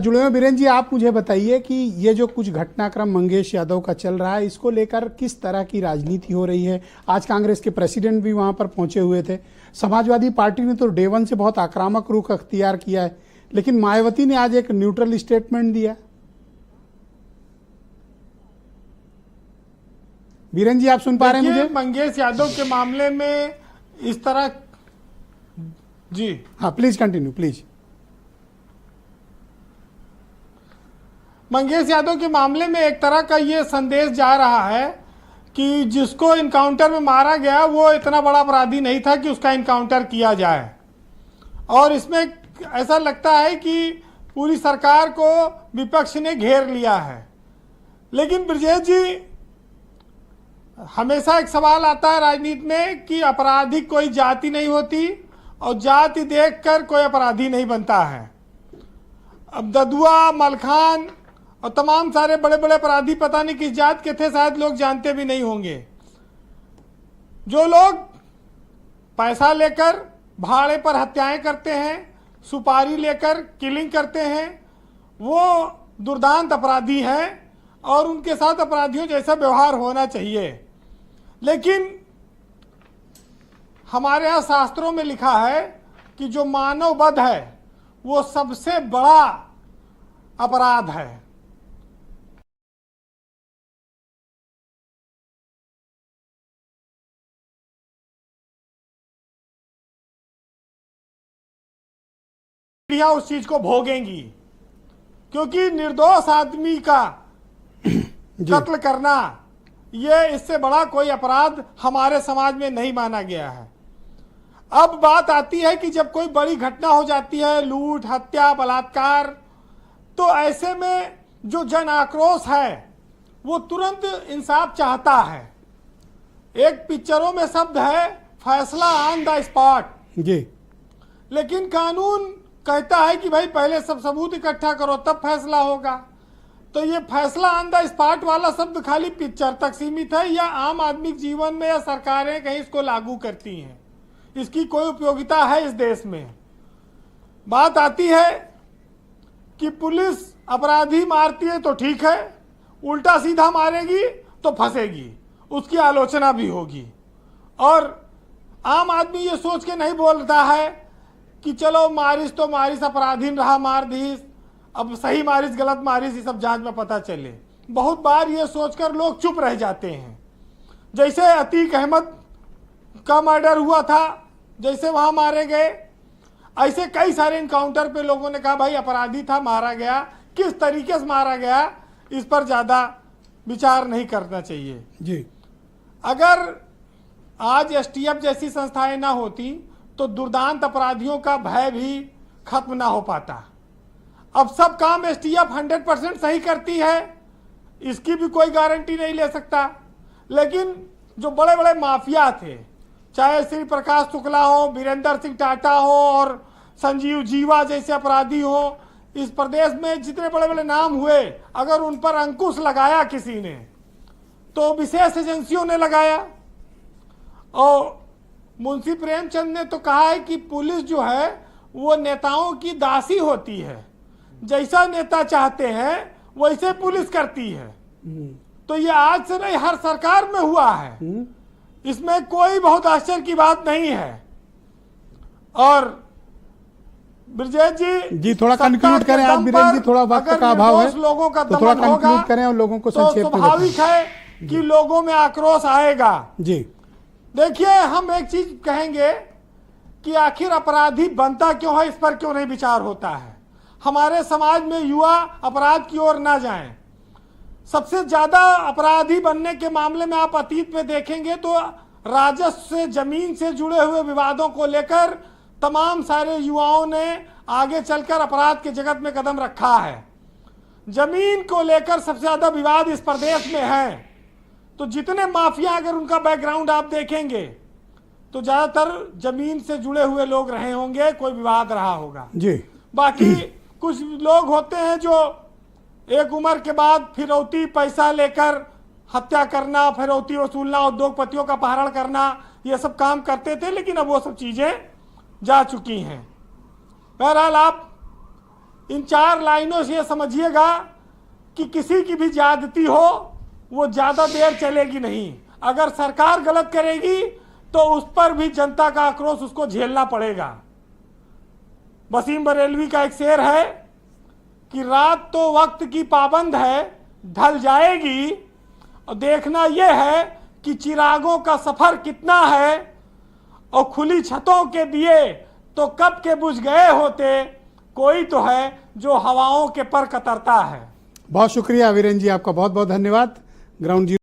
जुड़े हुए बीरेन जी, आप मुझे बताइए कि ये जो कुछ घटनाक्रम मंगेश यादव का चल रहा है, इसको लेकर किस तरह की राजनीति हो रही है। आज कांग्रेस के प्रेसिडेंट भी वहां पर पहुंचे हुए थे। समाजवादी पार्टी ने तो डे वन से बहुत आक्रामक रुख अख्तियार किया है, लेकिन मायावती ने आज एक न्यूट्रल स्टेटमेंट दिया। बीरेन जी, आप सुन पा रहे हैं मुझे? मंगेश यादव के मामले में इस तरह, जी हाँ please continue please. Mangesh Yadav के मामले में एक तरह का ये संदेश जा रहा है कि जिसको इनकाउंटर में मारा गया वो इतना बड़ा अपराधी नहीं था कि उसका इनकाउंटर किया जाए। और इसमें ऐसा लगता है कि पूरी सरकार को विपक्ष ने घेर लिया है। लेकिन ब्रजेश जी, हमेशा एक सवाल आता है राजनीति में कि अपराधी कोई जाति नहीं होती और जाति देखकर कोई अपराधी नहीं बनता है। अब ददुआ, मलखान और तमाम सारे बड़े बड़े अपराधी पता नहीं किस जात के थे, शायद लोग जानते भी नहीं होंगे। जो लोग पैसा लेकर भाड़े पर हत्याएं करते हैं, सुपारी लेकर किलिंग करते हैं, वो दुर्दांत अपराधी हैं और उनके साथ अपराधियों जैसा व्यवहार होना चाहिए। लेकिन हमारे यहाँ शास्त्रों में लिखा है कि जो मानव वध है वो सबसे बड़ा अपराध है। उस चीज को भोगेंगी, क्योंकि निर्दोष आदमी का कत्ल करना ये इससे बड़ा कोई अपराध हमारे समाज में नहीं माना गया है। अब बात आती है कि जब कोई बड़ी घटना हो जाती है, लूट, हत्या, बलात्कार, तो ऐसे में जो जन आक्रोश है वो तुरंत इंसाफ चाहता है। एक पिक्चरों में शब्द है फैसला ऑन द स्पॉट जी, लेकिन कानून कहता है कि भाई पहले सब सबूत इकट्ठा करो तब फैसला होगा। तो ये फैसला ऑन द स्पॉट वाला शब्द खाली पिक्चर तक सीमित है या आम आदमी के जीवन में या सरकारें कहीं इसको लागू करती हैं, इसकी कोई उपयोगिता है इस देश में? बात आती है कि पुलिस अपराधी मारती है तो ठीक है, उल्टा सीधा मारेगी तो फंसेगी, उसकी आलोचना भी होगी। और आम आदमी ये सोच के नहीं बोलता है कि चलो मारिस तो मारिस, अपराधी रहा मार दीस, अब सही मारिस गलत मारिस ये सब जांच में पता चले। बहुत बार ये सोचकर लोग चुप रह जाते हैं। जैसे अतीक अहमद का मर्डर हुआ था, जैसे वहां मारे गए, ऐसे कई सारे इनकाउंटर पे लोगों ने कहा भाई अपराधी था, मारा गया, किस तरीके से मारा गया इस पर ज्यादा विचार नहीं करना चाहिए जी। अगर आज एसटीएफ जैसी संस्थाएं ना होती तो दुर्दांत अपराधियों का भय भी खत्म ना हो पाता। अब सब काम एसटीएफ 100% सही करती है, इसकी भी कोई गारंटी नहीं ले सकता। लेकिन जो बड़े बड़े माफिया थे, चाहे श्री प्रकाश शुक्ला हो, वीरेंद्र सिंह टाटा हो और संजीव जीवा जैसे अपराधी हो, इस प्रदेश में जितने बड़े बड़े नाम हुए, अगर उन पर अंकुश लगाया किसी ने तो विशेष एजेंसियों ने लगाया। और मुंशी प्रेमचंद ने तो कहा है कि पुलिस जो है वो नेताओं की दासी होती है, जैसा नेता चाहते हैं वैसे पुलिस करती है। तो ये आज से नहीं, हर सरकार में हुआ है, इसमें कोई बहुत आश्चर्य की बात नहीं है। और ब्रजेश जी थोड़ा कंक्लूड करें आप बीरेन जी, थोड़ा वक्त का अभाव है, लोगों का तो थोड़ा कंक्लूड करें और लोगों को तो संक्षेप में स्वाभाविक है कि लोगों में आक्रोश आएगा। जी देखिए, हम एक चीज कहेंगे कि आखिर अपराधी बनता क्यों है, इस पर क्यों नहीं विचार होता है। हमारे समाज में युवा अपराध की ओर ना जाएं। सबसे ज्यादा अपराधी बनने के मामले में आप अतीत में देखेंगे तो राजस्व से, जमीन से जुड़े हुए विवादों को लेकर तमाम सारे युवाओं ने आगे चलकर अपराध के जगत में कदम रखा है। जमीन को लेकर सबसे ज्यादा विवाद इस प्रदेश में है। तो जितने माफिया, अगर उनका बैकग्राउंड आप देखेंगे तो ज्यादातर जमीन से जुड़े हुए लोग रहे होंगे, कोई विवाद रहा होगा जी। बाकी कुछ लोग होते हैं जो एक उम्र के बाद फिरौती पैसा लेकर हत्या करना, फिरौती वसूलना, उद्योगपतियों का अपहरण करना, ये सब काम करते थे, लेकिन अब वो सब चीजें जा चुकी हैं। बहरहाल आप इन 4 लाइनों से ये समझिएगा कि किसी की भी ज्यादती हो वो ज्यादा देर चलेगी नहीं। अगर सरकार गलत करेगी तो उस पर भी जनता का आक्रोश उसको झेलना पड़ेगा। वसीम बरेलवी का एक शेर है कि रात तो वक्त की पाबंद है, ढल जाएगी, और देखना यह है कि चिरागों का सफर कितना है, और खुली छतों के दिए तो कब के बुझ गए होते, कोई तो है जो हवाओं के पर कतरता है। बहुत शुक्रिया वीरेन जी, आपका बहुत बहुत धन्यवाद। ग्राउंड